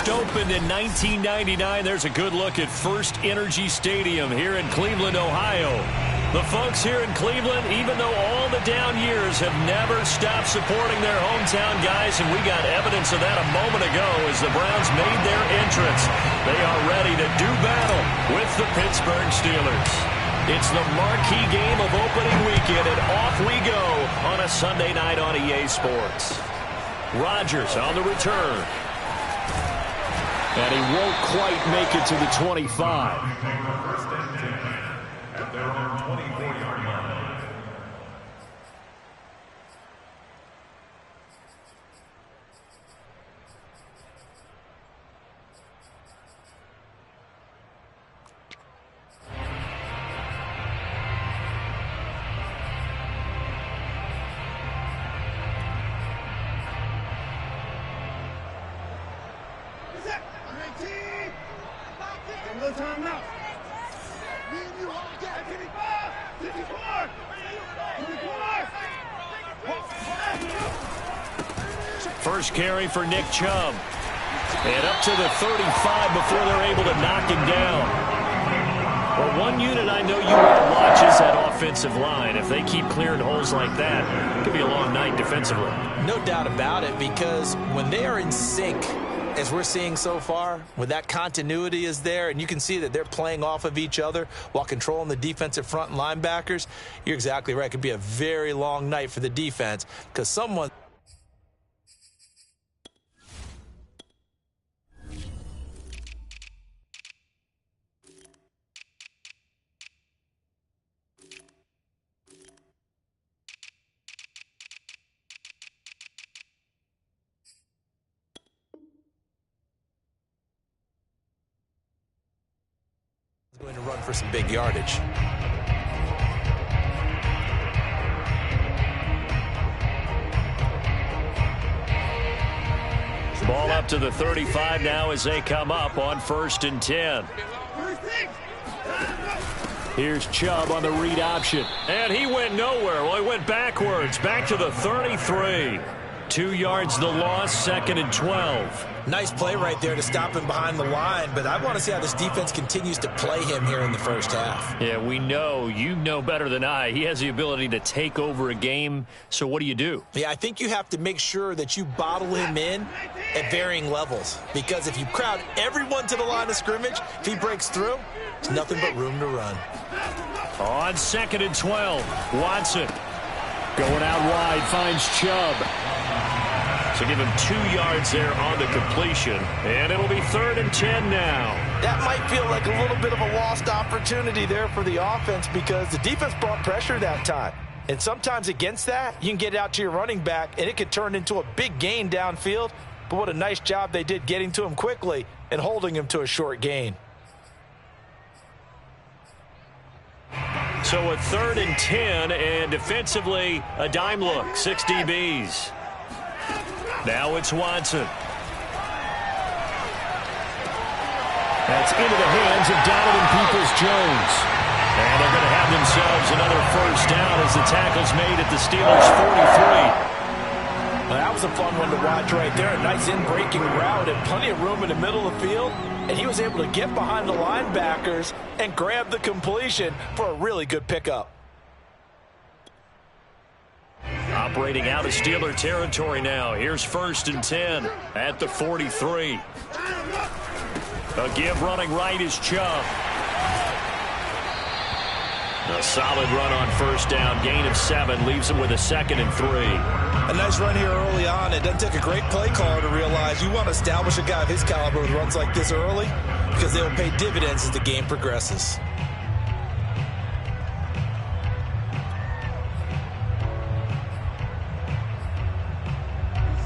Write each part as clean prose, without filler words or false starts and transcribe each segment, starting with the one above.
first opened in 1999. There's a good look at First Energy Stadium here in Cleveland, Ohio. The folks here in Cleveland, even though all the down years, have never stopped supporting their hometown guys, and we got evidence of that a moment ago as the Browns made their entrance. They are ready to do battle with the Pittsburgh Steelers. It's the marquee game of opening weekend, and off we go on a Sunday night on EA Sports. Rodgers on the return. And he won't quite make it to the 25. At their own 24-yard line. First carry for Nick Chubb. And up to the 35 before they're able to knock him down. Well, one unit I know you want to watch is that offensive line. If they keep clearing holes like that, it could be a long night defensively. No doubt about it, because when they are in sync, as we're seeing so far, when that continuity is there, and you can see that they're playing off of each other while controlling the defensive front and linebackers, you're exactly right. It could be a very long night for the defense, because someone... going to run for some big yardage. Ball up to the 35 now as they come up on 1st and 10. Here's Chubb on the read option. And he went nowhere. Well, he went backwards. Back to the 33. 2 yards the loss, 2nd and 12. Nice play right there to stop him behind the line, but I want to see how this defense continues to play him here in the first half. Yeah, we know. You know better than I. He has the ability to take over a game, so what do you do? Yeah, I think you have to make sure that you bottle him in at varying levels, because if you crowd everyone to the line of scrimmage, if he breaks through, it's nothing but room to run. On 2nd and 12, Watson going out wide, finds Chubb. So give him 2 yards there on the completion. And it'll be 3rd and 10 now. That might feel like a little bit of a lost opportunity there for the offense, because the defense brought pressure that time. And sometimes against that, you can get it out to your running back, and it could turn into a big gain downfield. But what a nice job they did getting to him quickly and holding him to a short gain. So a 3rd and 10, and defensively, a dime look, 6 DBs. Now it's Watson. That's into the hands of Donovan Peoples-Jones. And they're going to have themselves another first down as the tackle's made at the Steelers' 43. Well, that was a fun one to watch right there. A nice in-breaking route and plenty of room in the middle of the field. And he was able to get behind the linebackers and grab the completion for a really good pickup. Operating out of Steeler territory now. Here's 1st and 10 at the 43. A give running right is Chubb. A solid run on 1st down. Gain of 7 leaves him with a 2nd and 3. A nice run here early on. It doesn't take a great play caller to realize you want to establish a guy of his caliber with runs like this early, because they will pay dividends as the game progresses.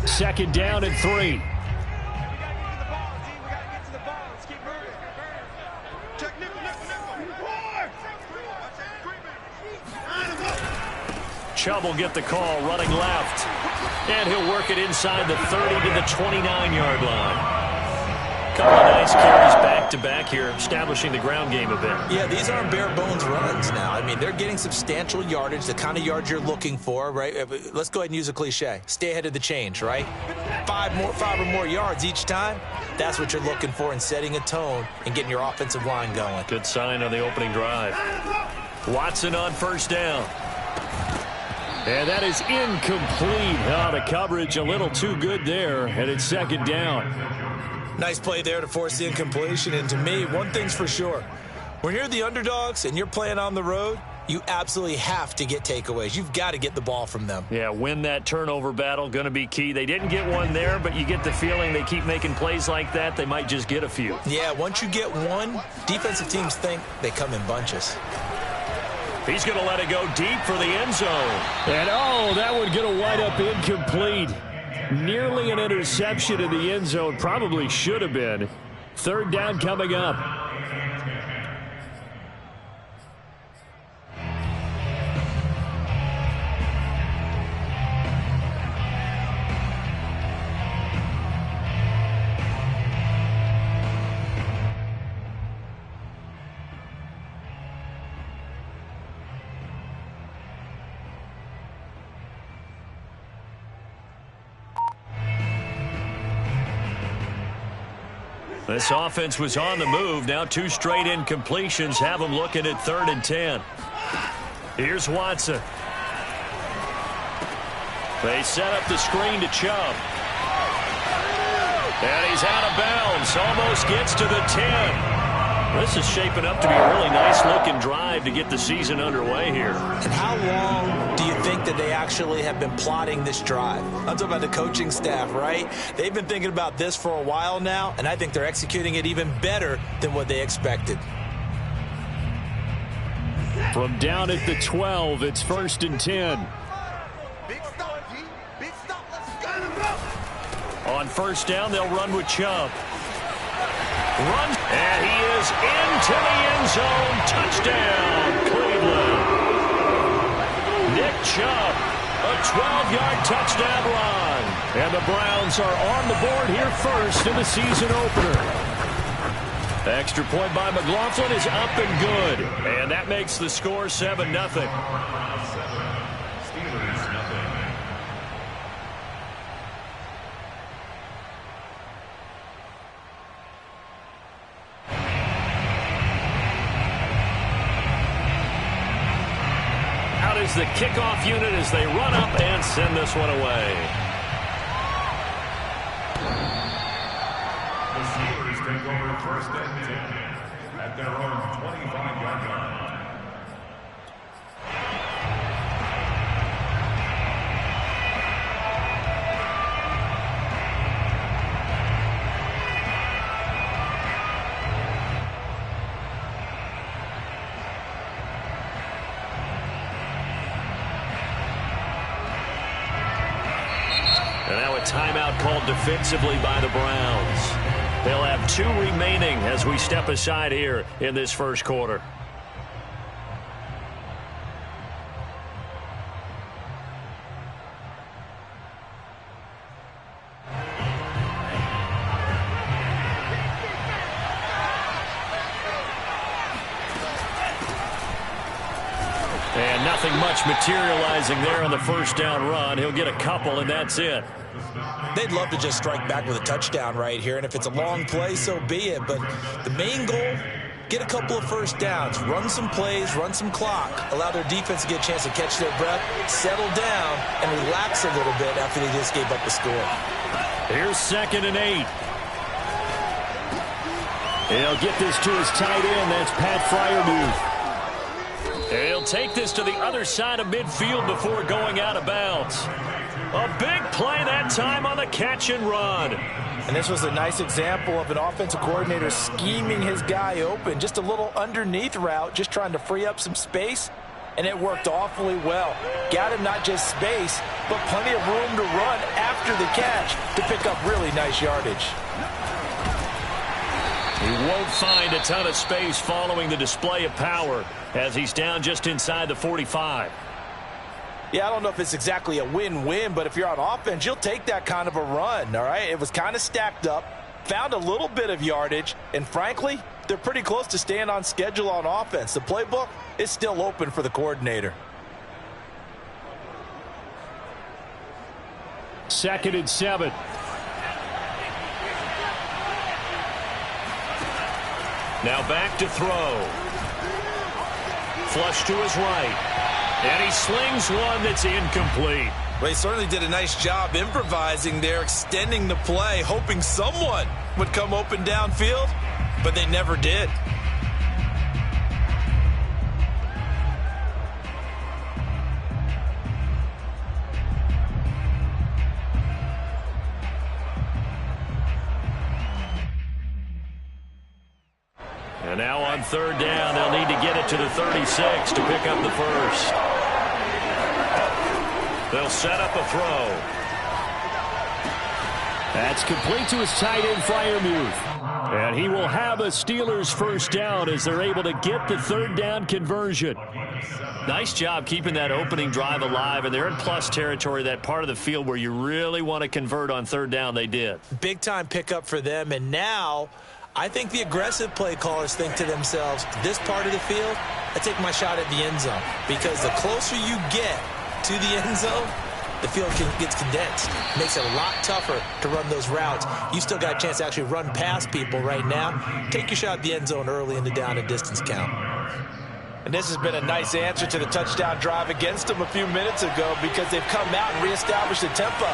Second down and 3. Chubb will get the call, running left. And he'll work it inside the 30 to the 29-yard line. Couple of nice carries back-to-back here, establishing the ground game a bit. Yeah, these aren't bare-bones runs now. I mean, they're getting substantial yardage, the kind of yards you're looking for, right? Let's go ahead and use a cliche. Stay ahead of the change, right? 5 or more yards each time, that's what you're looking for in setting a tone and getting your offensive line going. Good sign on the opening drive. Watson on first down. And that is incomplete. Oh, the coverage a little too good there, and it's second down. Nice play there to force the incompletion. And to me, one thing's for sure. When you're the underdogs and you're playing on the road, you absolutely have to get takeaways. You've got to get the ball from them. Yeah, win that turnover battle, going to be key. They didn't get one there, but you get the feeling they keep making plays like that, they might just get a few. Yeah, once you get one, defensive teams think they come in bunches. He's going to let it go deep for the end zone. And, oh, that one going to wind up incomplete. Nearly an interception in the end zone. Probably should have been. Third down coming up. This offense was on the move. Now 2 straight incompletions have them looking at 3rd and 10. Here's Watson. They set up the screen to Chubb. And he's out of bounds. Almost gets to the 10. This is shaping up to be a really nice-looking drive to get the season underway here. And how long do you think that they actually have been plotting this drive? I'm talking about the coaching staff, right? They've been thinking about this for a while now, and I think they're executing it even better than what they expected. From down at the 12, it's 1st and 10. On first down, they'll run with Chubb. Runs, and he is into the end zone. Touchdown, Cleveland. Nick Chubb, a 12-yard touchdown run. And the Browns are on the board here first in the season opener. Extra point by McLaughlin is up and good. And that makes the score 7-0. Is the kickoff unit as they run up and send this one away. The Steelers take over 1st and 10 at their own 25-yard line. And now a timeout called defensively by the Browns. They'll have 2 remaining as we step aside here in this first quarter. And nothing much materializing there on the first down run. He'll get a couple, and that's it. They'd love to just strike back with a touchdown right here, and if it's a long play, so be it. But the main goal, get a couple of first downs, run some plays, run some clock, allow their defense to get a chance to catch their breath, settle down, and relax a little bit after they just gave up the score. Here's 2nd and 8. He'll get this to his tight end. That's Pat Freiermuth. And he'll take this to the other side of midfield before going out of bounds. A big play that time on the catch and run. And this was a nice example of an offensive coordinator scheming his guy open. Just a little underneath route, just trying to free up some space, and it worked awfully well. Got him not just space, but plenty of room to run after the catch to pick up really nice yardage. He won't find a ton of space following the display of power as he's down just inside the 45. Yeah, I don't know if it's exactly a win-win, but if you're on offense, you'll take that kind of a run, all right? It was kind of stacked up, found a little bit of yardage, and frankly, they're pretty close to staying on schedule on offense. The playbook is still open for the coordinator. 2nd and 7. Now back to throw. Flush to his right. And he slings one that's incomplete. Well, he certainly did a nice job improvising there, extending the play, hoping someone would come open downfield, but they never did. And now on third down, they'll need to get it to the 36 to pick up the first. They'll set up a throw. That's complete to his tight end, Freiermuth. And he will have a Steelers first down as they're able to get the third down conversion. Nice job keeping that opening drive alive, and they're in plus territory, that part of the field where you really want to convert on third down. They did. Big-time pickup for them, and now I think the aggressive play callers think to themselves, this part of the field, I take my shot at the end zone, because the closer you get to the end zone, the field gets condensed. Makes it a lot tougher to run those routes. You still got a chance to actually run past people right now. Take your shot at the end zone early in the down and distance count. And this has been a nice answer to the touchdown drive against them a few minutes ago, because they've come out and reestablished the tempo.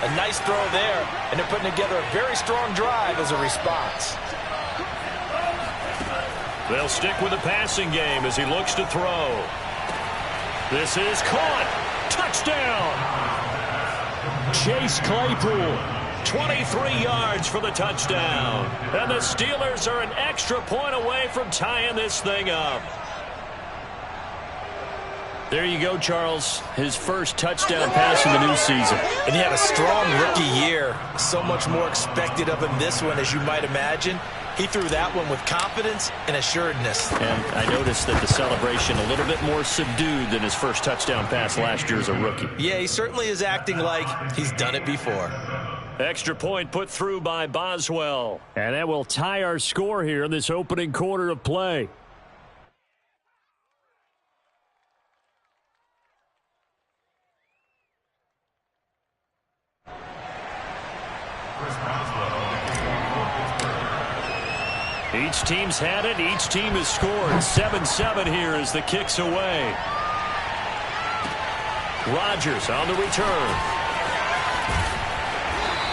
A nice throw there, and they're putting together a very strong drive as a response. They'll stick with the passing game as he looks to throw. This is caught. Touchdown. Chase Claypool. 23 yards for the touchdown. And the Steelers are an extra point away from tying this thing up. There you go, Charles. His first touchdown pass in the new season. And he had a strong rookie year. So much more expected of him this one, as you might imagine. He threw that one with confidence and assuredness. And I noticed that the celebration a little bit more subdued than his first touchdown pass last year as a rookie. Yeah, he certainly is acting like he's done it before. Extra point put through by Boswell. And that will tie our score here in this opening quarter of play. Each team's had it. Each team has scored. 7-7 here as the kick's away. Rodgers on the return.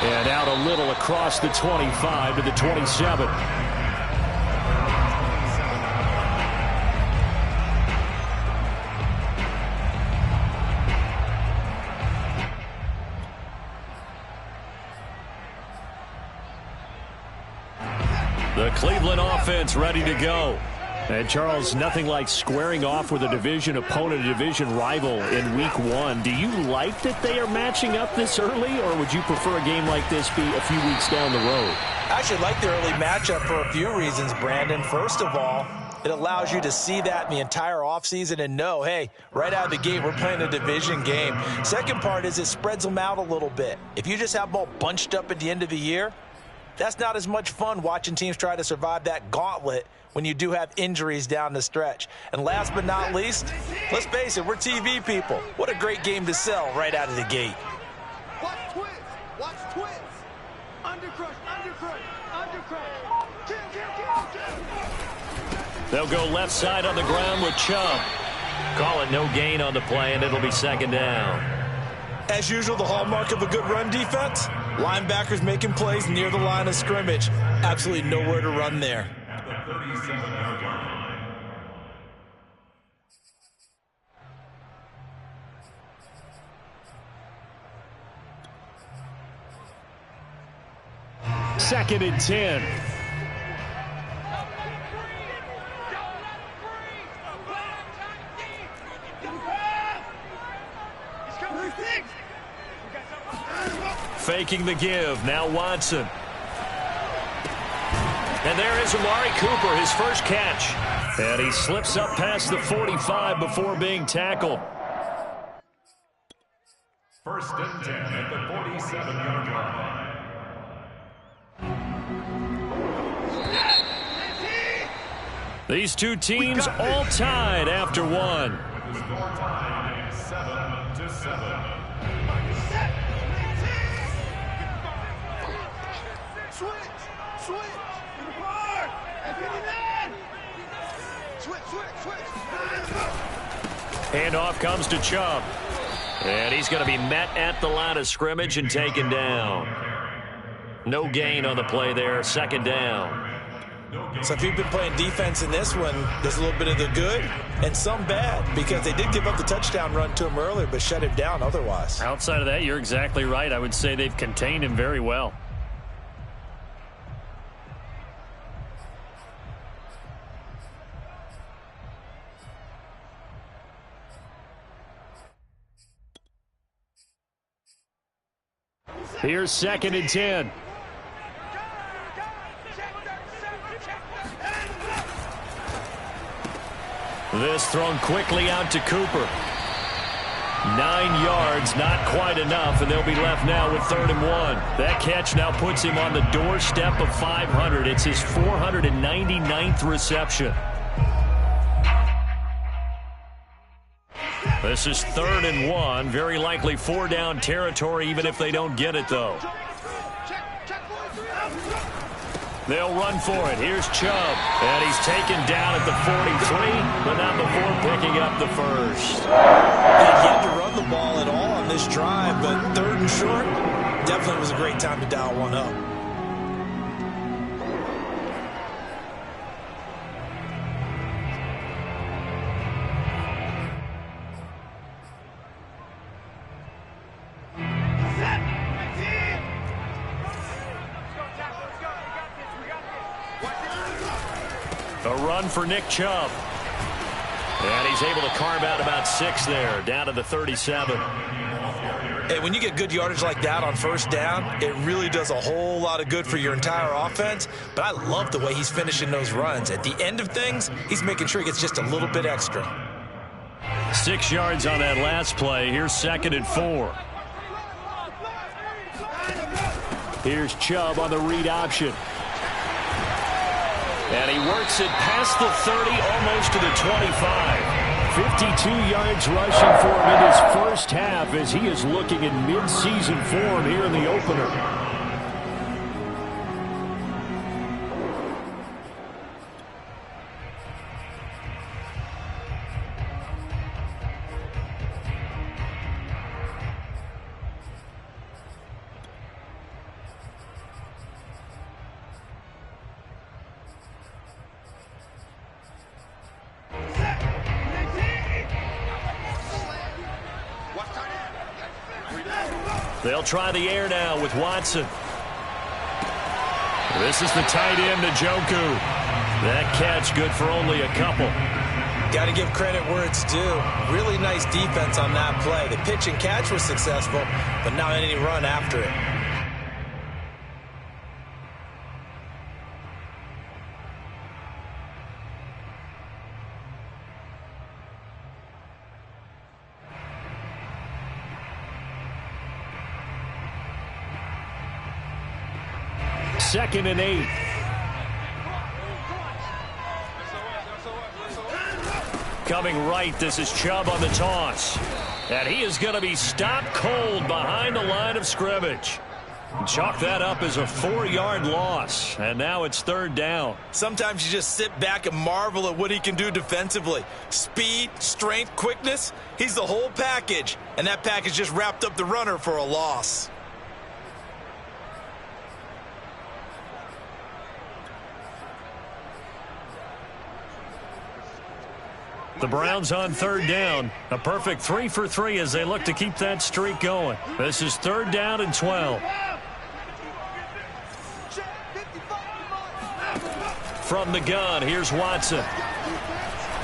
And out a little across the 25 to the 27. The Cleveland offense ready to go. And Charles, nothing like squaring off with a division opponent, a division rival in week one. Do you like that they are matching up this early, or would you prefer a game like this be a few weeks down the road? I actually like the early matchup for a few reasons, Brandon. First of all, it allows you to see that in the entire offseason and know, hey, right out of the gate, we're playing a division game. Second part is it spreads them out a little bit. If you just have them all bunched up at the end of the year, that's not as much fun watching teams try to survive that gauntlet when you do have injuries down the stretch. And last but not least, let's face it, we're TV people. What a great game to sell right out of the gate. Watch twist. Watch twist. Undercrush, undercrush, undercrush. Kill, kill, kill, kill. They'll go left side on the ground with Chubb. Call it no gain on the play, and it'll be second down. As usual, the hallmark of a good run defense, linebackers making plays near the line of scrimmage. Absolutely nowhere to run there. The 37-yard line. Second and 10. Faking the give. Now Watson. And there is Amari Cooper, his first catch. And he slips up past the 45 before being tackled. First and 10 at the 47-yard line. These two teams all tied after one. With the score tied 7-7. Switch. Switch. Hard. Handoff comes to Chubb. And he's going to be met at the line of scrimmage and taken down. No gain on the play there, second down. So if you've been playing defense in this one, there's a little bit of the good and some bad, because they did give up the touchdown run to him earlier, but shut him down otherwise. Outside of that, you're exactly right. I would say they've contained him very well. Here's 2nd and 10. This thrown quickly out to Cooper. 9 yards, not quite enough, and they'll be left now with 3rd and 1. That catch now puts him on the doorstep of 500. It's his 499th reception. This is 3rd and 1. Very likely 4-down territory, even if they don't get it, though. They'll run for it. Here's Chubb. And he's taken down at the 43, but not before picking up the first. They had to run the ball at all on this drive, but 3rd and short, definitely was a great time to dial one up. A run for Nick Chubb. And he's able to carve out about 6 there, down to the 37. Hey, when you get good yardage like that on 1st down, it really does a whole lot of good for your entire offense. But I love the way he's finishing those runs. At the end of things, he's making sure he gets just a little bit extra. 6 yards on that last play. Here's 2nd and 4. Here's Chubb on the read option. And he works it past the 30, almost to the 25. 52 yards rushing for him in his first half as he is looking in mid-season form here in the opener. They'll try the air now with Watson. This is the tight end, Njoku. That catch good for only a couple. Got to give credit where it's due. Really nice defense on that play. The pitch and catch was successful, but not any run after it. Second and 8. Coming right, this is Chubb on the toss. And he is going to be stopped cold behind the line of scrimmage. Chalk that up as a 4-yard loss. And now it's 3rd down. Sometimes you just sit back and marvel at what he can do defensively. Speed, strength, quickness. He's the whole package. And that package just wrapped up the runner for a loss. The Browns on 3rd down. A perfect 3 for 3 as they look to keep that streak going. This is 3rd down and 12. From the gun, here's Watson.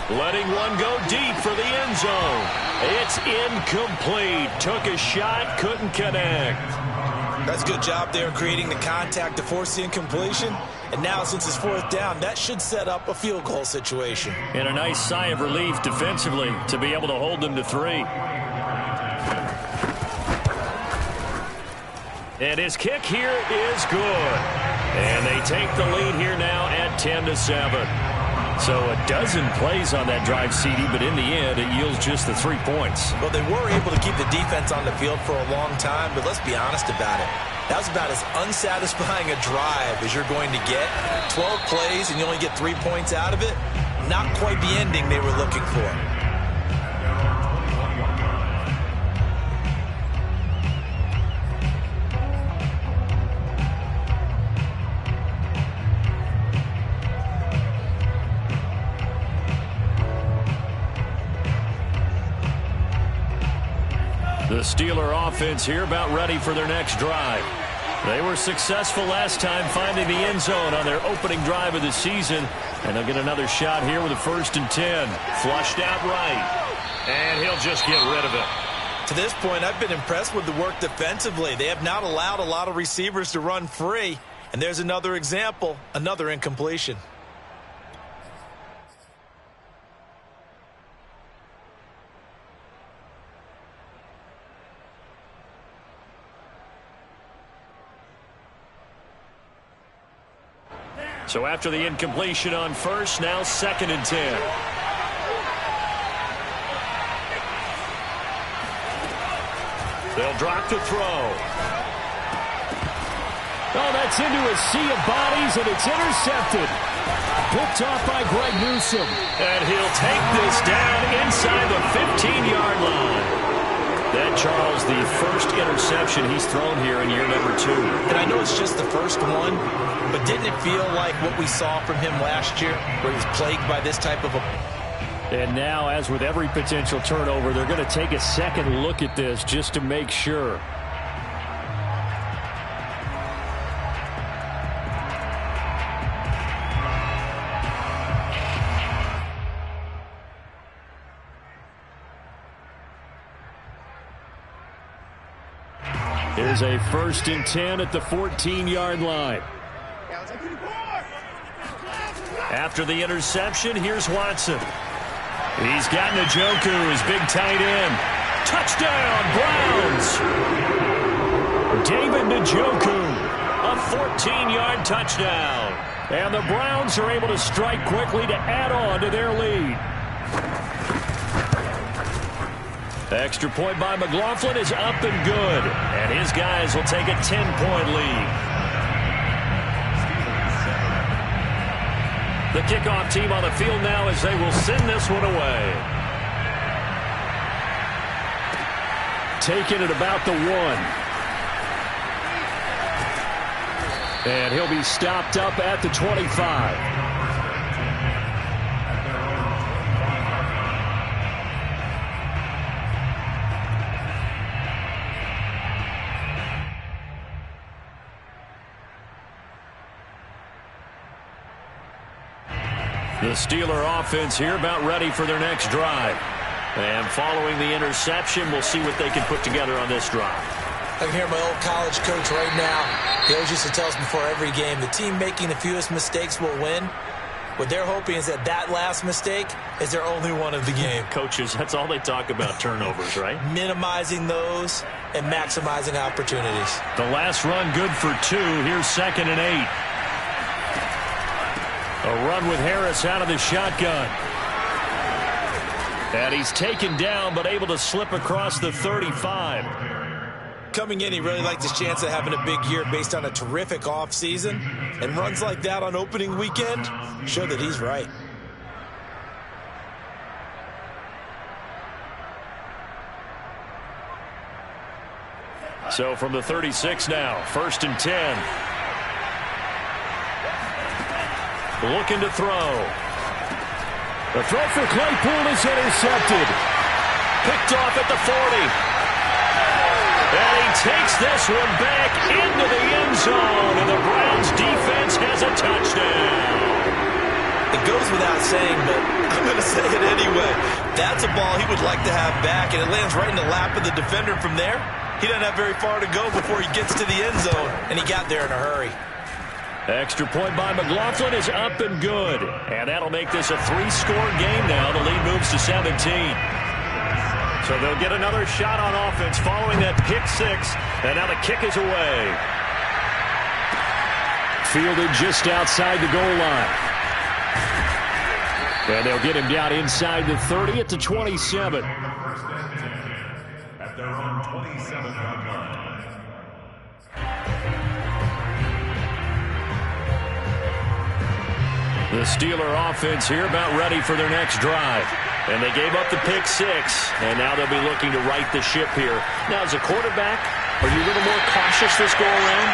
Letting one go deep for the end zone. It's incomplete. Took a shot, couldn't connect. That's a good job there creating the contact to force the incompletion. And now, since it's 4th down, that should set up a field goal situation. And a nice sigh of relief defensively to be able to hold them to 3. And his kick here is good. And they take the lead here now at 10-7. So a dozen plays on that drive, CD, but in the end, it yields just the 3 points. Well, they were able to keep the defense on the field for a long time, but let's be honest about it. That was about as unsatisfying a drive as you're going to get. 12 plays and you only get 3 points out of it. not quite the ending they were looking for. The Steeler offense here about ready for their next drive. They were successful last time finding the end zone on their opening drive of the season. And they'll get another shot here with a 1st and 10. Flushed out right. And he'll just get rid of it. To this point, I've been impressed with the work defensively. They have not allowed a lot of receivers to run free. And there's another example, another incompletion. So after the incompletion on 1st, now 2nd and 10. They'll drop to throw. Oh, that's into a sea of bodies, and it's intercepted. Picked off by Greg Newsome. And he'll take this down inside the 15-yard line. That, Charles, the first interception he's thrown here in year number 2. And I know it's just the first one, but didn't it feel like what we saw from him last year, where he was plagued by this type of a... And now, as with every potential turnover, they're going to take a second look at this just to make sure. Here's a 1st and 10 at the 14-yard line. After the interception, here's Watson. He's got Njoku, his big tight end. Touchdown, Browns! David Njoku, a 14-yard touchdown. And the Browns are able to strike quickly to add on to their lead. Extra point by McLaughlin is up and good. And his guys will take a 10-point lead. The kickoff team on the field now as they will send this one away. Taking it about the 1. And he'll be stopped up at the 25. The Steeler offense here about ready for their next drive. And following the interception, we'll see what they can put together on this drive. I can hear my old college coach right now. He always used to tell us before every game, the team making the fewest mistakes will win. What they're hoping is that that last mistake is their only one of the game. Coaches, that's all they talk about, turnovers, right? Minimizing those and maximizing opportunities. The last run good for 2. Here's 2nd and 8. A run with Harris out of the shotgun. And he's taken down but able to slip across the 35. Coming in, he really liked his chance of having a big year based on a terrific offseason. And runs like that on opening weekend show that he's right. So from the 36 now, 1st and 10. Looking to throw. The throw for Claypool is intercepted. Picked off at the 40. And he takes this one back into the end zone. And the Browns defense has a touchdown. It goes without saying, but I'm going to say it anyway. That's a ball he would like to have back, and it lands right in the lap of the defender from there. He doesn't have very far to go before he gets to the end zone, and he got there in a hurry. Extra point by McLaughlin is up and good. And that'll make this a 3-score game now. The lead moves to 17. So they'll get another shot on offense following that pick 6. And now the kick is away. Fielded just outside the goal line. And they'll get him down inside the 30 at the 27. At their own 27-yard line. The Steeler offense here about ready for their next drive. And they gave up the pick 6, and now they'll be looking to right the ship here. Now, as a quarterback, are you a little more cautious this go-around?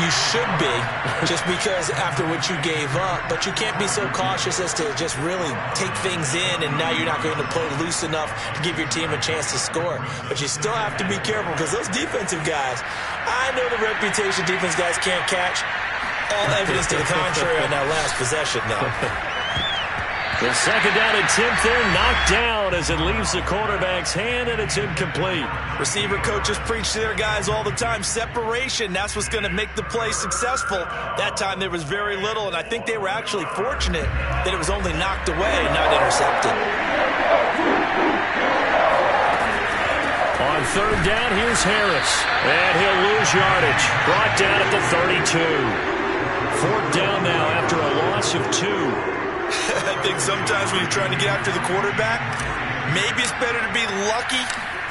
You should be, just because after what you gave up, but you can't be so cautious as to just really take things in, and now you're not going to play loose enough to give your team a chance to score. But you still have to be careful, because those defensive guys, I know the reputation defense guys can't catch. All evidence to the contrary on that last possession, though. The second down and 10th there, knocked down as it leaves the quarterback's hand, and it's incomplete. Receiver coaches preach to their guys all the time. Separation, that's what's going to make the play successful. That time there was very little, and I think they were actually fortunate that it was only knocked away, not intercepted. On third down, here's Harris, and he'll lose yardage. Brought down at the 32. Fourth down now after a loss of 2. I think sometimes when you're trying to get after the quarterback, maybe it's better to be lucky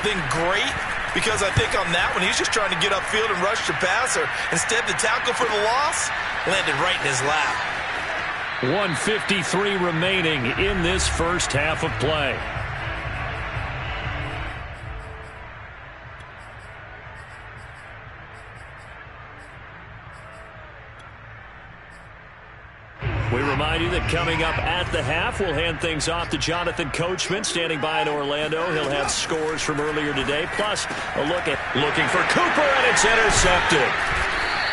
than great, because I think on that one, he's just trying to get upfield and rush the passer. Instead, the tackle for the loss landed right in his lap. 1:53 remaining in this first half of play. We remind you that coming up at the half, we'll hand things off to Jonathan Coachman, standing by in Orlando. He'll have scores from earlier today, plus a look at looking for Cooper, and it's intercepted.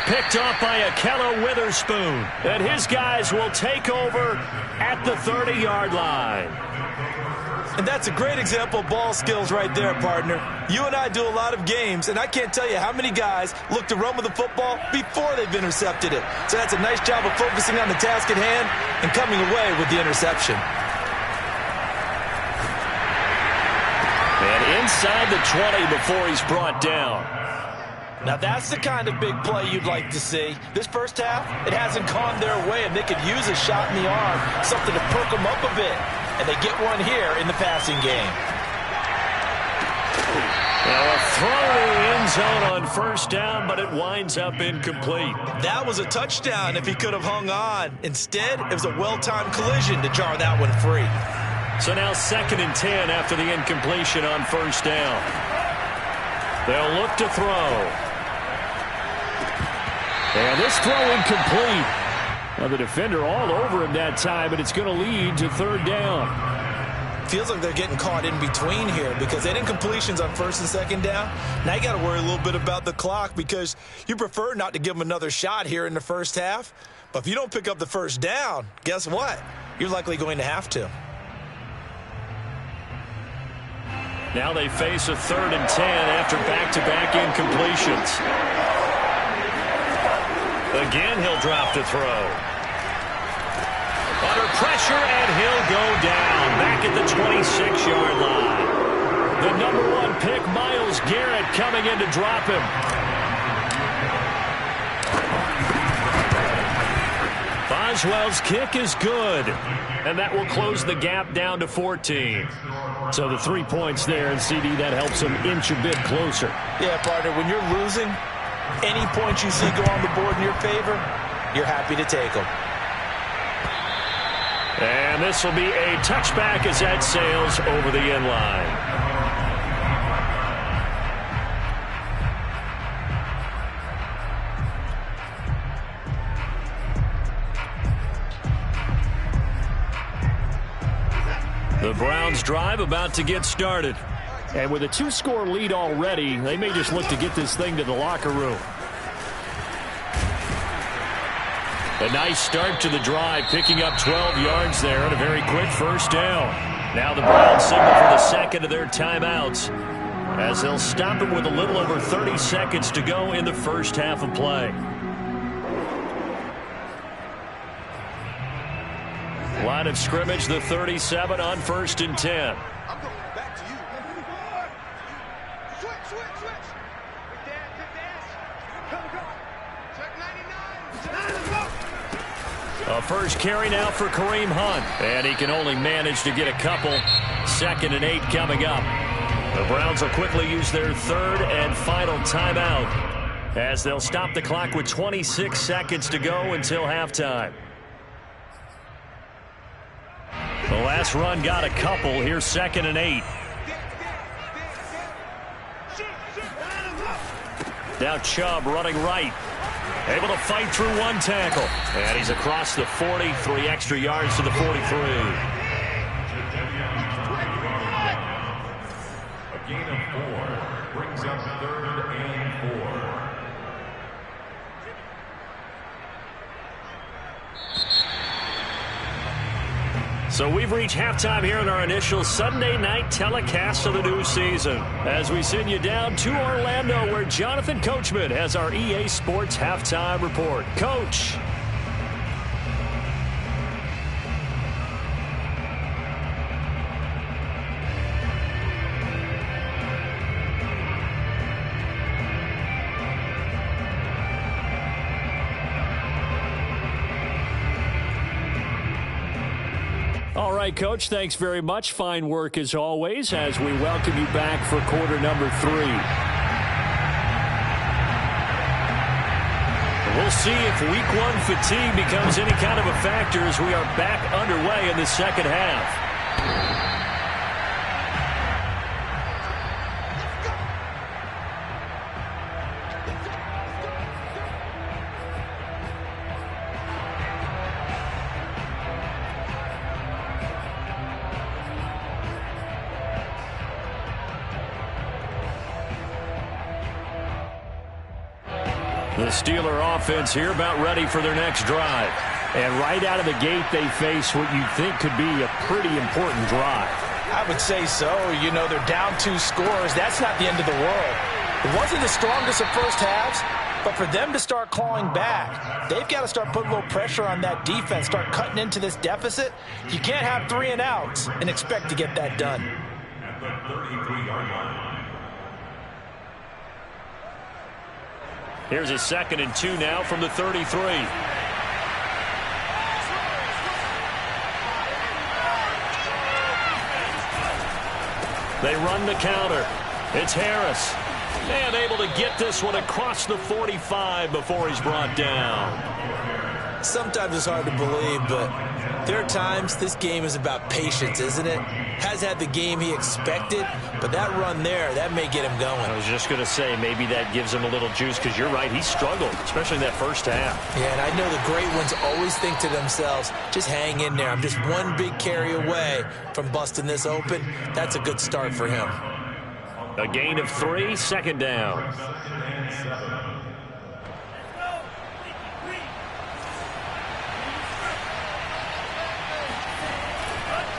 Picked off by Ahkello Witherspoon, and his guys will take over at the 30-yard line. And that's a great example of ball skills right there, partner. You and I do a lot of games, and I can't tell you how many guys look to run with the football before they've intercepted it. So that's a nice job of focusing on the task at hand and coming away with the interception. And inside the 20 before he's brought down. Now that's the kind of big play you'd like to see. This first half, it hasn't gone their way, and they could use a shot in the arm, something to perk them up a bit. And they get one here in the passing game. Now a throw to the end zone on first down, but it winds up incomplete. That was a touchdown if he could have hung on. Instead, it was a well-timed collision to jar that one free. So now 2nd and 10 after the incompletion on first down. They'll look to throw. And this throw incomplete. Now the defender all over him that time, and it's going to lead to 3rd down. Feels like they're getting caught in between here, because that incompletion's on 1st and 2nd down. Now you got to worry a little bit about the clock, because you prefer not to give them another shot here in the first half. But if you don't pick up the first down, guess what? You're likely going to have to. Now they face a 3rd and 10 after back-to-back incompletions. Again, he'll drop to throw. Under pressure, and he'll go down back at the 26-yard line. The number 1 pick, Myles Garrett, coming in to drop him. Boswell's kick is good, and that will close the gap down to 14. So the 3 points there, and CD, that helps him inch a bit closer. Yeah, partner, when you're losing, any points you see go on the board in your favor, you're happy to take them. And this will be a touchback as that sails over the end line. The Browns drive about to get started. And with a 2-score lead already, they may just look to get this thing to the locker room. A nice start to the drive, picking up 12 yards there and a very quick first down. Now the Browns signal for the second of their timeouts, as they'll stop it with a little over 30 seconds to go in the first half of play. Line of scrimmage, the 37 on 1st and 10. I'm going back to you. Switch. Good dash. Come. Check 99. A first carry now for Kareem Hunt. And he can only manage to get a couple. 2nd and 8 coming up. The Browns will quickly use their 3rd and final timeout, as they'll stop the clock with 26 seconds to go until halftime. The last run got a couple. Here's 2nd and 8. Now Chubb running right. Able to fight through one tackle. And he's across the 40, 3 extra yards to the 43. A gain of 4 brings up 3rd and 4. So we've reached halftime here in our initial Sunday night telecast of the new season, as we send you down to Orlando, where Jonathan Coachman has our EA Sports halftime report. Coach. All right, Coach, thanks very much. Fine work as always as we welcome you back for quarter number 3. We'll see if Week 1 fatigue becomes any kind of a factor as we are back underway in the second half. The Steeler offense here about ready for their next drive. And right out of the gate, they face what you think could be a pretty important drive. I would say so. You know, they're down 2 scores. That's not the end of the world. It wasn't the strongest of first halves, but for them to start clawing back, they've got to start putting a little pressure on that defense, start cutting into this deficit. You can't have 3 and outs and expect to get that done. At the 33-yard line. Here's a 2nd and 2 now from the 33. They run the counter. It's Harris. And able to get this one across the 45 before he's brought down. Sometimes it's hard to believe, but there are times this game is about patience, isn't it? Has had the game he expected, but that run there, that may get him going. I was just going to say, maybe that gives him a little juice, because you're right, he struggled, especially in that first half. Yeah, and I know the great ones always think to themselves, just hang in there. I'm just one big carry away from busting this open. That's a good start for him. A gain of 3, 2nd down.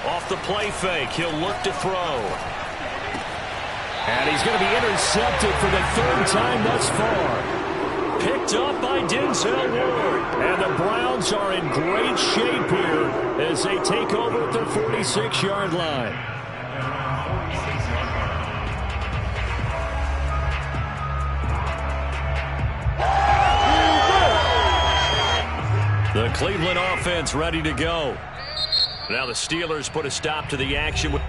Off the play fake, he'll look to throw. And he's going to be intercepted for the 3rd time thus far. Picked up by Denzel Ward. And the Browns are in great shape here as they take over at their 46-yard line. The Cleveland offense ready to go. Now the Steelers put a stop to the action.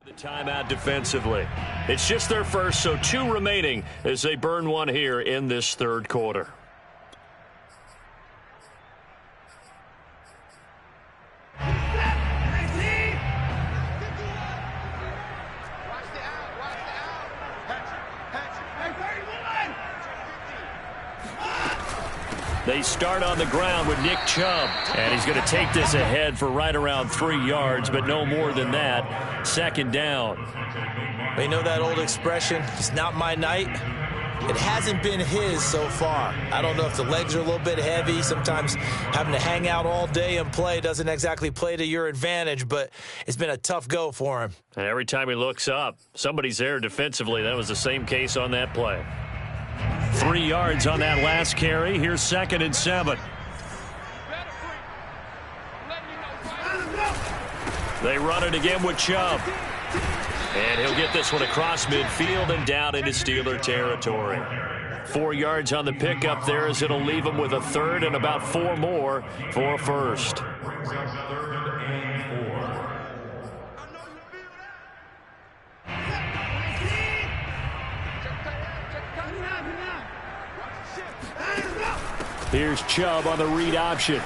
The timeout defensively. It's just their first, so 2 remaining as they burn one here in this 3rd quarter. They start on the ground with Nick Chubb. And he's going to take this ahead for right around 3 yards, but no more than that. 2nd down. You know that old expression, it's not my night? It hasn't been his so far. I don't know if the legs are a little bit heavy. Sometimes having to hang out all day and play doesn't exactly play to your advantage, but it's been a tough go for him. And every time he looks up, somebody's there defensively. That was the same case on that play. 3 yards on that last carry. Here's 2nd and 7. They run it again with Chubb. And he'll get this one across midfield and down into Steeler territory. 4 yards on the pickup there as it'll leave him with a third and about 4 more for a first. Here's Chubb on the read option.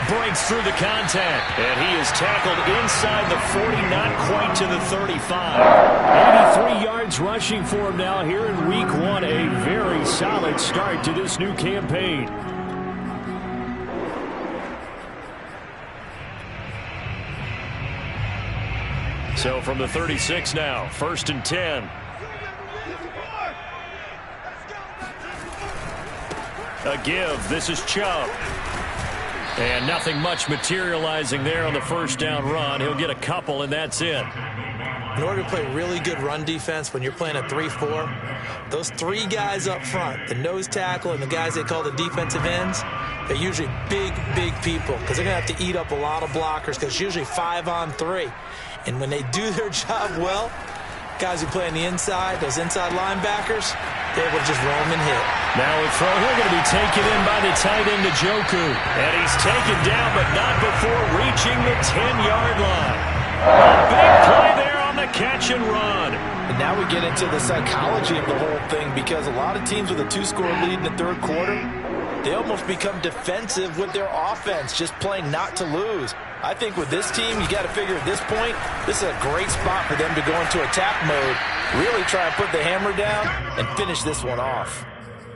Breaks through the contact, and he is tackled inside the 40, not quite to the 35. 83 yards rushing for him now here in week 1. A very solid start to this new campaign. So from the 36 now, 1st and 10. A give. This is Chubb. And nothing much materializing there on the first down run. He'll get a couple, and that's it. In order to play really good run defense when you're playing a 3-4, those 3 guys up front, the nose tackle and the guys they call the defensive ends, they're usually big people because they're going to have to eat up a lot of blockers because it's usually 5-on-3. And when they do their job well, guys who play on the inside, those inside linebackers, they're able to just roam and hit. Now a throw here going to be taken in by the tight end, Njoku. And he's taken down, but not before reaching the 10-yard line. A big play there on the catch and run. And now we get into the psychology of the whole thing because a lot of teams with a 2-score lead in the 3rd quarter, they almost become defensive with their offense, just playing not to lose. I think with this team, you got to figure at this point, this is a great spot for them to go into attack mode, really try and put the hammer down and finish this one off.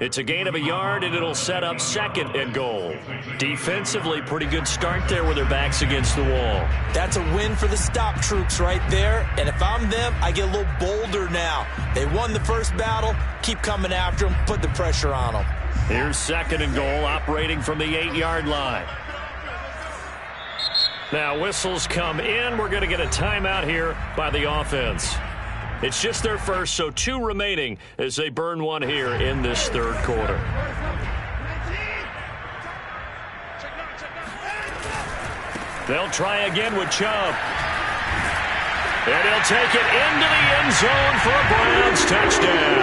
It's a gain of a yard, and it'll set up 2nd and goal. Defensively, pretty good start there with their backs against the wall. That's a win for the stop troops right there, and if I'm them, I get a little bolder now. They won the first battle, keep coming after them, put the pressure on them. Here's 2nd and goal, operating from the 8-yard line. Now whistles come in. We're going to get a timeout here by the offense. It's just their first, so 2 remaining as they burn one here in this 3rd quarter. They'll try again with Chubb. And he'll take it into the end zone for a Browns touchdown.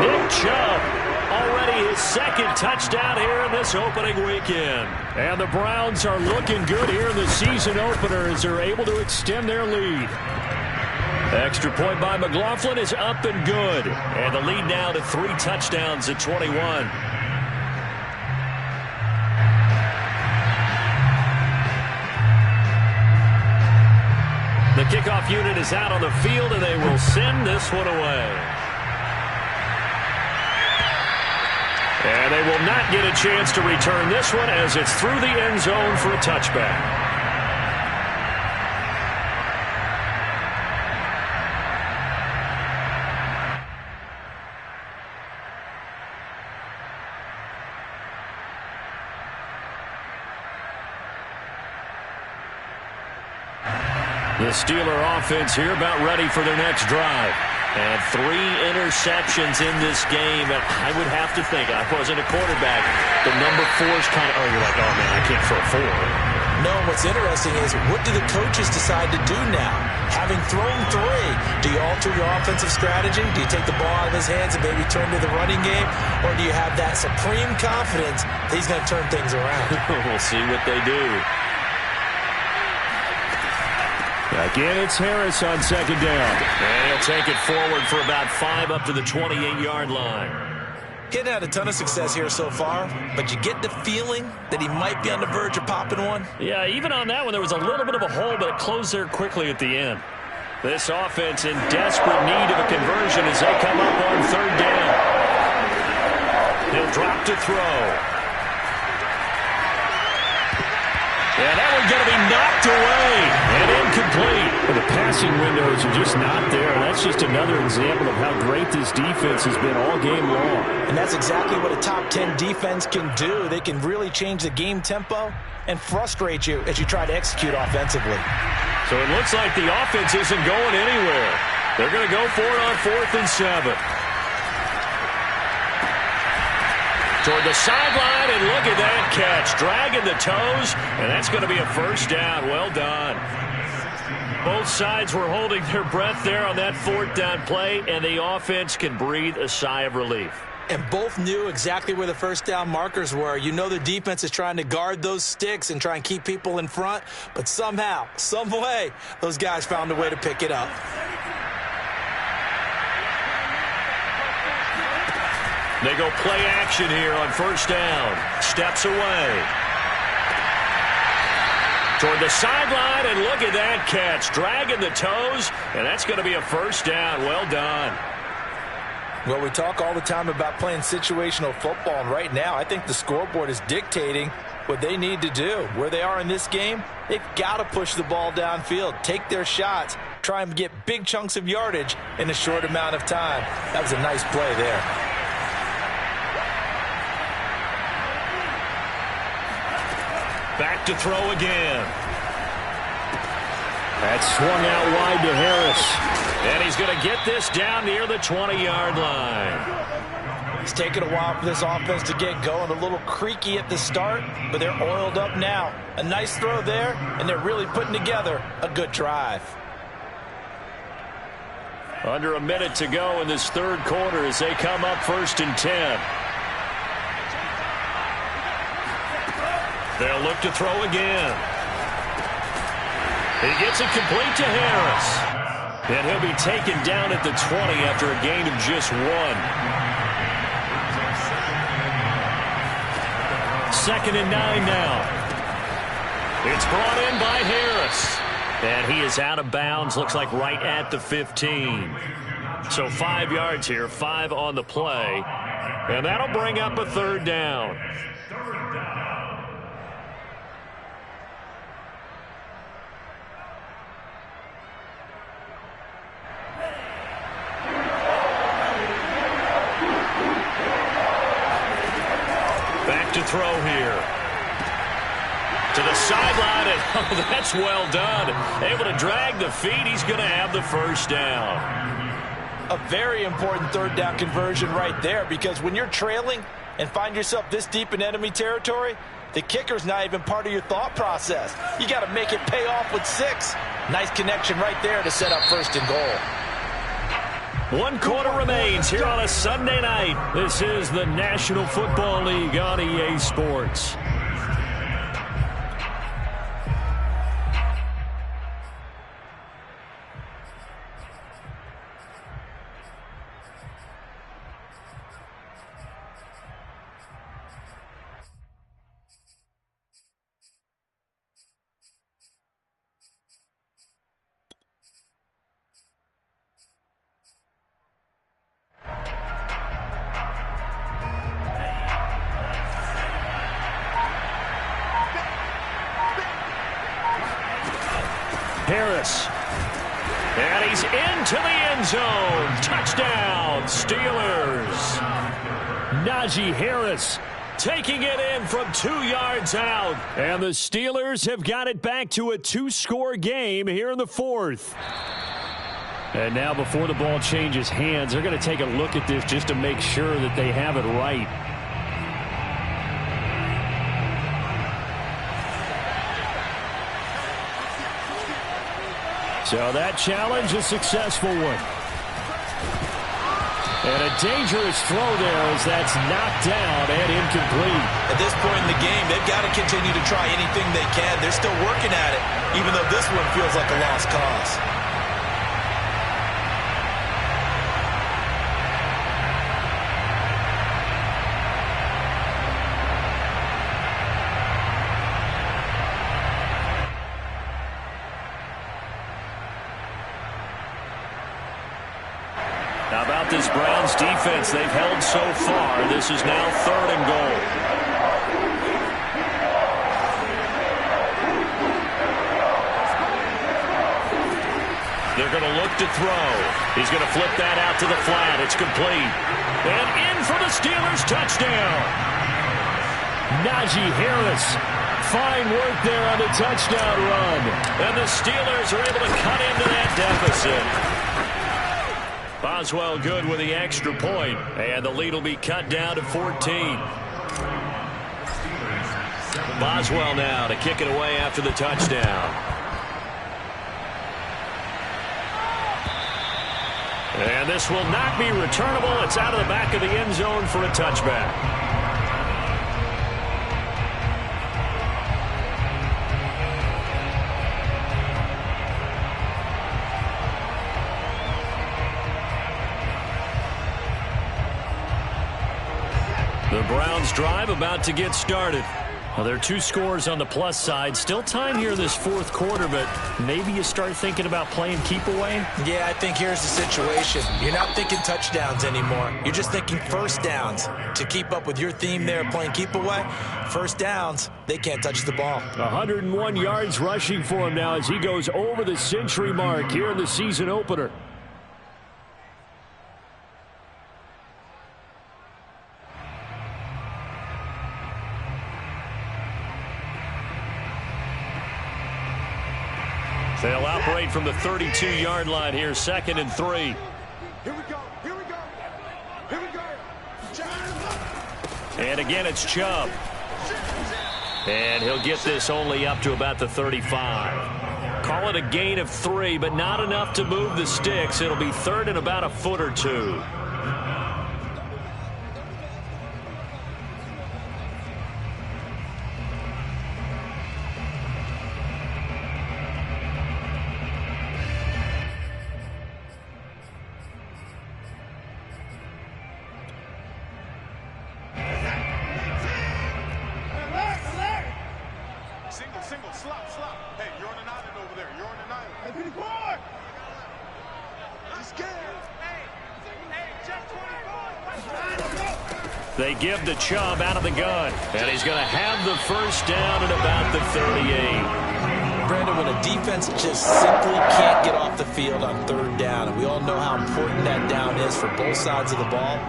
Nick Chubb, already his 2nd touchdown here in this opening weekend. And the Browns are looking good here in the season opener as they're able to extend their lead. Extra point by McLaughlin is up and good. And the lead now to 3 touchdowns at 21. The kickoff unit is out on the field, and they will send this one away. And they will not get a chance to return this one as it's through the end zone for a touchback. The Steeler offense here about ready for their next drive. And 3 interceptions in this game. And I would have to think, I wasn't a quarterback, the number 4 is kind of, you're like, oh, man, I can't throw 4. No, what's interesting is what do the coaches decide to do now? Having thrown 3, do you alter your offensive strategy? Do you take the ball out of his hands and maybe turn to the running game? Or do you have that supreme confidence that he's going to turn things around? We'll see what they do. Again, it's Harris on 2nd down. And he'll take it forward for about 5 up to the 28-yard line. He hadn't had a ton of success here so far, but you get the feeling that he might be on the verge of popping one. Yeah, even on that one, there was a little bit of a hole, but it closed there quickly at the end. This offense in desperate need of a conversion as they come up on 3rd down. He'll drop to throw. And that one's going to be knocked away and incomplete. Well, the passing windows are just not there. That's just another example of how great this defense has been all game long. And that's exactly what a top 10 defense can do. They can really change the game tempo and frustrate you as you try to execute offensively. So it looks like the offense isn't going anywhere. They're going to go for it on 4th and 7. Toward the sideline, and look at that catch. Dragging the toes, and that's going to be a first down. Well done. Both sides were holding their breath there on that fourth down play, and the offense can breathe a sigh of relief. And both knew exactly where the first down markers were. You know the defense is trying to guard those sticks and try and keep people in front, but somehow, some way, those guys found a way to pick it up. They go play action here on first down. Steps away. Toward the sideline, and look at that catch. Dragging the toes, and that's going to be a first down. Well done. Well, we talk all the time about playing situational football, and right now I think the scoreboard is dictating what they need to do. Where they are in this game, they've got to push the ball downfield, take their shots, try and get big chunks of yardage in a short amount of time. That was a nice play there. Back to throw again. That swung out wide to Harris. And he's going to get this down near the 20-yard line. It's taken a while for this offense to get going. A little creaky at the start, but they're oiled up now. A nice throw there, and they're really putting together a good drive. Under a minute to go in this third quarter as they come up 1st and 10. They'll look to throw again. He gets it complete to Harris. And he'll be taken down at the 20 after a gain of just 1. 2nd and 9 now. It's brought in by Harris. And he is out of bounds, looks like right at the 15. So 5 yards here, 5 on the play. And that'll bring up a 3rd down. Back to throw here. To the sideline, and oh, that's well done. Able to drag the feet. He's going to have the first down. A very important 3rd down conversion right there, because when you're trailing and find yourself this deep in enemy territory, the kicker's not even part of your thought process. You got to make it pay off with 6. Nice connection right there to set up 1st and goal. 1 quarter remains here on a Sunday night. This is the National Football League on EA Sports. Harris. And he's into the end zone. Touchdown, Steelers. Najee Harris taking it in from 2 yards out. And the Steelers have got it back to a 2-score game here in the 4th. And now before the ball changes hands, they're going to take a look at this just to make sure that they have it right. So that challenge, a successful one. And a dangerous throw there as that's knocked down and incomplete. At this point in the game, they've got to continue to try anything they can. They're still working at it, even though this one feels like a lost cause. How about this Browns defense they've held so far? This is now 3rd and goal. They're going to look to throw. He's going to flip that out to the flat. It's complete. And in for the Steelers touchdown. Najee Harris. Fine work there on the touchdown run. And the Steelers are able to cut into that deficit. Boswell good with the extra point, and the lead will be cut down to 14. Boswell now to kick it away after the touchdown. And this will not be returnable. It's out of the back of the end zone for a touchback. The Browns drive about to get started. Well, there are 2 scores on the plus side. Still time here in this fourth quarter, but maybe you start thinking about playing keep away? Yeah, I think here's the situation. You're not thinking touchdowns anymore. You're just thinking first downs. To keep up with your theme there, playing keep away, first downs, they can't touch the ball. 101 yards rushing for him now as he goes over the century mark here in the season opener. They'll operate from the 32-yard line here, 2nd and 3. Here we go. Here we go. Here we go. And again, it's Chubb. And he'll get this only up to about the 35. Call it a gain of 3, but not enough to move the sticks. It'll be 3rd and about a foot or 2. Single, slop. Hey, you're on an island over there. You're on an island. Hey, pretty boy. He's scared. Hey, check 24. They give to Chubb out of the gun. And he's going to have the first down at about the 38. Brandon, when a defense just simply can't get off the field on 3rd down, and we all know how important that down is for both sides of the ball,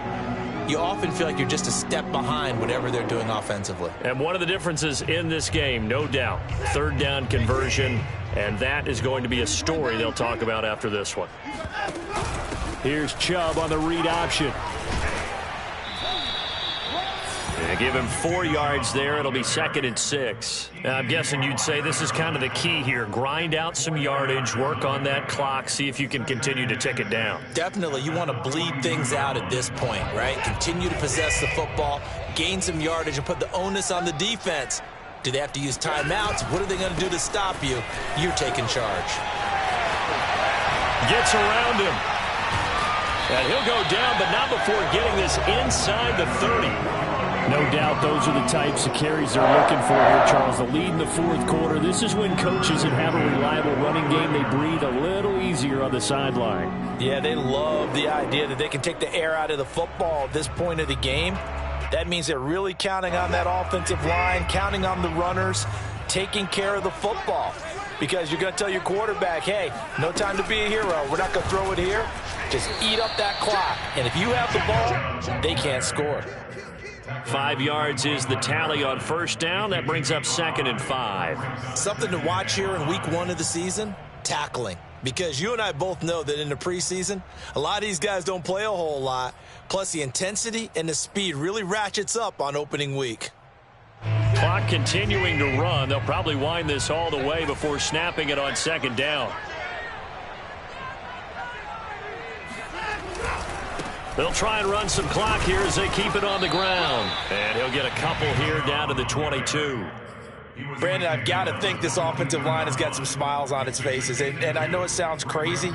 you often feel like you're just a step behind whatever they're doing offensively. And one of the differences in this game, no doubt, 3rd down conversion, and that is going to be a story they'll talk about after this one. Here's Chubb on the read option. They give him 4 yards there. It'll be 2nd and 6. Now, I'm guessing you'd say this is kind of the key here. Grind out some yardage, work on that clock, see if you can continue to tick it down. Definitely, you want to bleed things out at this point, right? Continue to possess the football, gain some yardage, and put the onus on the defense. Do they have to use timeouts? What are they going to do to stop you? You're taking charge. Gets around him. And he'll go down, but not before getting this inside the 30. No doubt those are the types of carries they're looking for here, Charles. The lead in the fourth quarter. This is when coaches that have a reliable running game, they breathe a little easier on the sideline. Yeah, they love the idea that they can take the air out of the football at this point of the game. That means they're really counting on that offensive line, counting on the runners, taking care of the football. Because you're going to tell your quarterback, hey, no time to be a hero. We're not going to throw it here. Just eat up that clock. And if you have the ball, they can't score. 5 yards is the tally on first down. That brings up 2nd and 5. Something to watch here in week 1 of the season, tackling. Because you and I both know that in the preseason, a lot of these guys don't play a whole lot. Plus, the intensity and the speed really ratchets up on opening week. Clock continuing to run. They'll probably wind this all the way before snapping it on 2nd down. They'll try and run some clock here as they keep it on the ground. And he'll get a couple here down to the 22. Brandon, I've got to think this offensive line has got some smiles on its faces. And I know it sounds crazy,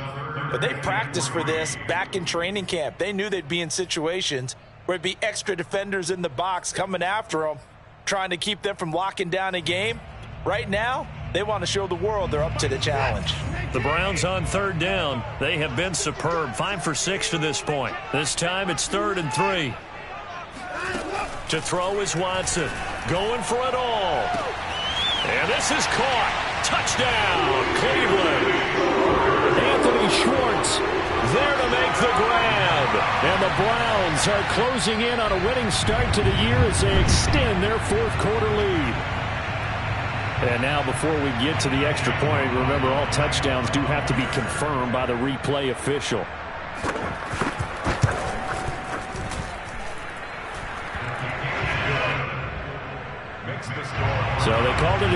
but they practiced for this back in training camp. They knew they'd be in situations where it'd be extra defenders in the box coming after them, trying to keep them from locking down a game. Right now, they want to show the world they're up to the challenge. The Browns on 3rd down. They have been superb. 5 for 6 to this point. This time it's 3rd and 3. To throw is Watson. Going for it all. And this is caught. Touchdown, Cleveland. Anthony Schwartz There to make the grab. And the Browns are closing in on a winning start to the year as they extend their fourth quarter lead. And now before we get to the extra point, remember all touchdowns do have to be confirmed by the replay official.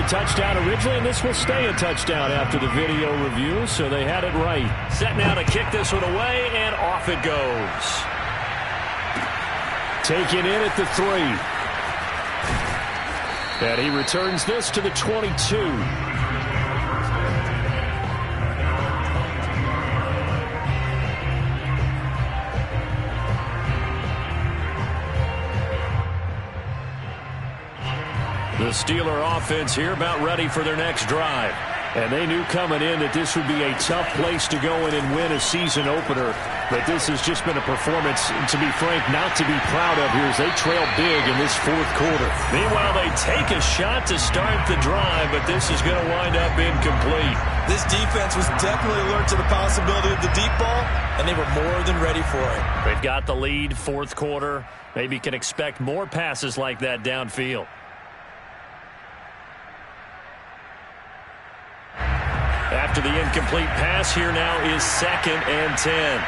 a touchdown originally, and this will stay a touchdown after the video review, so they had it right. Set now to kick this one away, and off it goes. Taken in at the 3. And he returns this to the 22. The Steeler offense here about ready for their next drive. And they knew coming in that this would be a tough place to go in and win a season opener. But this has just been a performance, to be frank, not to be proud of here as they trail big in this fourth quarter. Meanwhile, they take a shot to start the drive, but this is going to wind up incomplete. This defense was definitely alert to the possibility of the deep ball, and they were more than ready for it. They've got the lead, fourth quarter. Maybe can expect more passes like that downfield. After the incomplete pass, here now is 2nd and 10.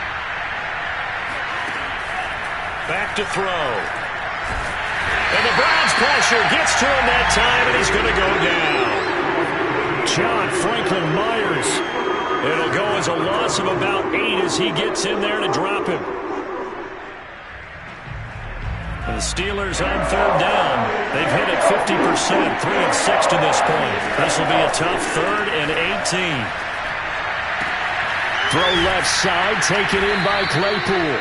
Back to throw. And the Browns pressure gets to him that time, and he's going to go down. John Franklin Myers. It'll go as a loss of about 8 as he gets in there to drop him. The Steelers on 3rd down. They've hit it 50%, 3 of 6 to this point. This will be a tough 3rd and 18. Throw left side, taken in by Claypool.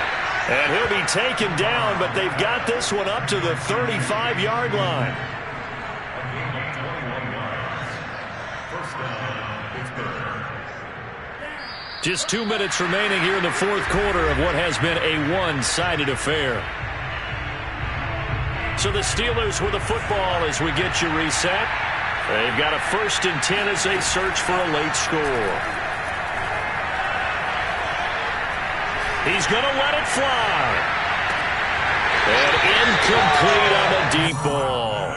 And he'll be taken down, but they've got this one up to the 35-yard line. Just 2 minutes remaining here in the fourth quarter of what has been a one-sided affair. So the Steelers with the football as we get you reset. They've got a 1st and 10 as they search for a late score. He's going to let it fly. And incomplete on a deep ball.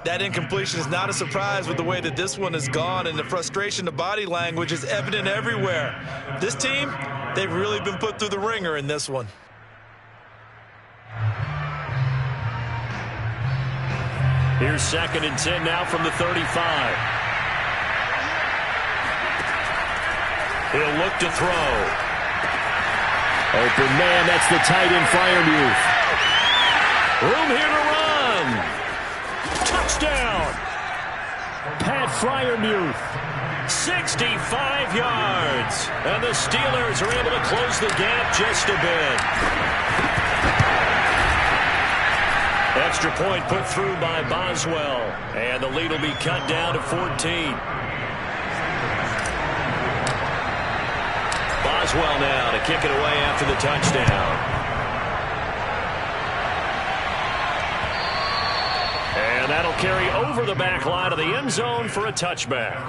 That incompletion is not a surprise with the way that this one has gone, and the frustration, the body language is evident everywhere. This team, they've really been put through the ringer in this one. Here's 2nd and 10 now from the 35. He'll look to throw. Open man, that's the tight end Freiermuth. Room here to run. Touchdown. Pat Freiermuth. 65 yards. And the Steelers are able to close the gap just a bit. Extra point put through by Boswell. And the lead will be cut down to 14. Boswell now to kick it away after the touchdown. And that'll carry over the back line of the end zone for a touchback.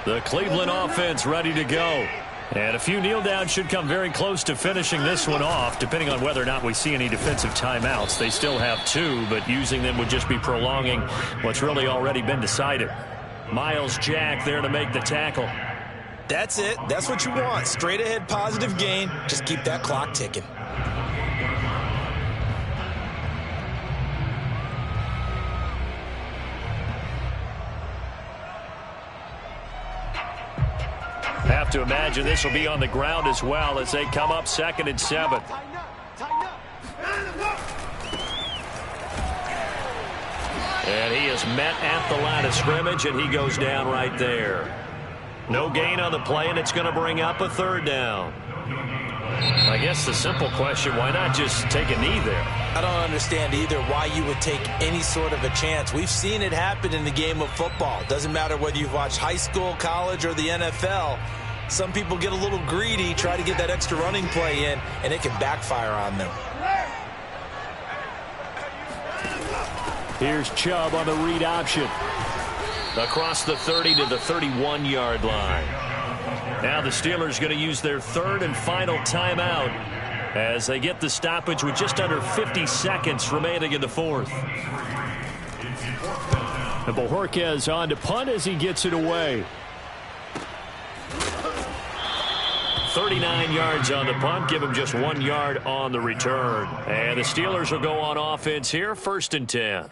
The Cleveland offense ready to go. And a few kneel downs should come very close to finishing this one off, depending on whether or not we see any defensive timeouts. They still have 2, but using them would just be prolonging what's really already been decided. Myles Jack there to make the tackle. That's it. That's what you want. Straight ahead positive gain. Just keep that clock ticking. Have to imagine this will be on the ground as well as they come up 2nd and 7. And he is met at the line of scrimmage, and he goes down right there. No gain on the play, and it's going to bring up a 3rd down. I guess the simple question, why not just take a knee there? I don't understand either why you would take any sort of a chance. We've seen it happen in the game of football. Doesn't matter whether you've watched high school, college, or the NFL. Some people get a little greedy, try to get that extra running play in, and it can backfire on them. Here's Chubb on the read option. Across the 30 to the 31-yard line. Now the Steelers going to use their 3rd and final timeout as they get the stoppage with just under 50 seconds remaining in the fourth. And Bojorquez on to punt as he gets it away. 39 yards on the punt, give him just 1 yard on the return. And the Steelers will go on offense here, 1st and 10.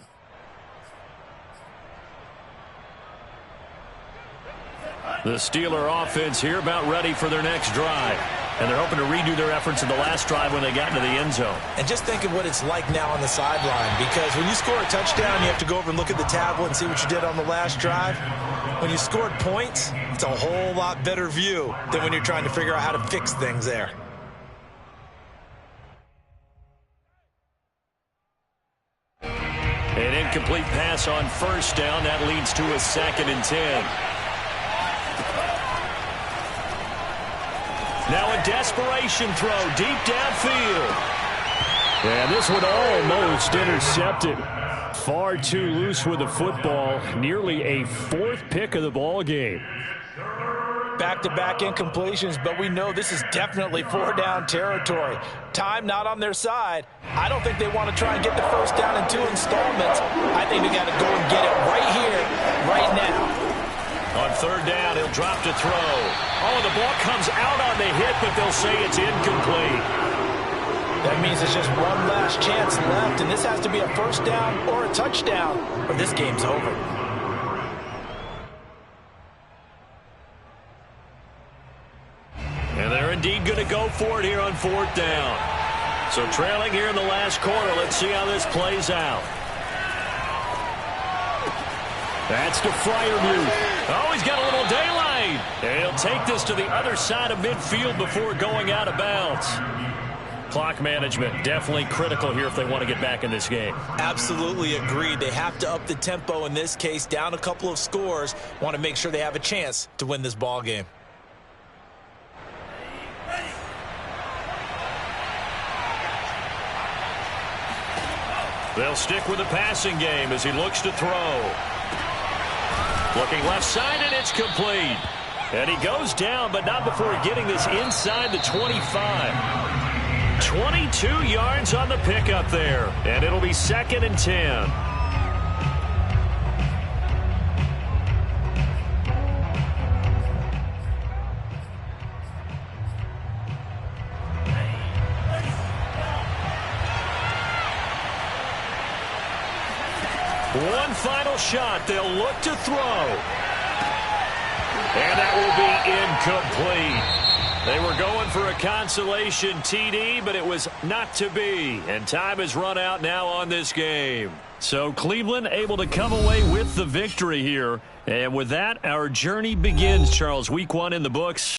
The Steeler offense here about ready for their next drive. And they're hoping to redo their efforts in the last drive when they got into the end zone. And just think of what it's like now on the sideline, because when you score a touchdown, you have to go over and look at the tablet and see what you did on the last drive. When you scored points, it's a whole lot better view than when you're trying to figure out how to fix things there. An incomplete pass on 1st down. That leads to a 2nd and 10. Now a desperation throw deep downfield. And this one almost intercepted. Far too loose with the football. Nearly a 4th pick of the ball game. Back-to-back incompletions, but we know this is definitely 4-down territory. Time not on their side. I don't think they want to try and get the 1st down in 2 installments. I think they got to go and get it right here, right now. On 3rd down, he'll drop to throw. Oh, the ball comes out on the hit, but they'll say it's incomplete. That means there's just one last chance left, and this has to be a 1st down or a touchdown, or this game's over. And they're indeed going to go for it here on 4th down. So trailing here in the last quarter, let's see how this plays out. That's to Freiermuth. Oh, he's got a little daylight. And he'll take this to the other side of midfield before going out of bounds. Clock management definitely critical here if they want to get back in this game. Absolutely agreed. They have to up the tempo in this case, down a couple of scores. Want to make sure they have a chance to win this ball game. They'll stick with the passing game as he looks to throw. Looking left side, and it's complete. And he goes down, but not before getting this inside the 25. 22 yards on the pickup there. And it'll be 2nd and 10. One final shot. They'll look to throw. And that will be incomplete. They were going for a consolation TD, but it was not to be. And time has run out now on this game. So Cleveland able to come away with the victory here. And with that, our journey begins, Charles. Week 1 in the books.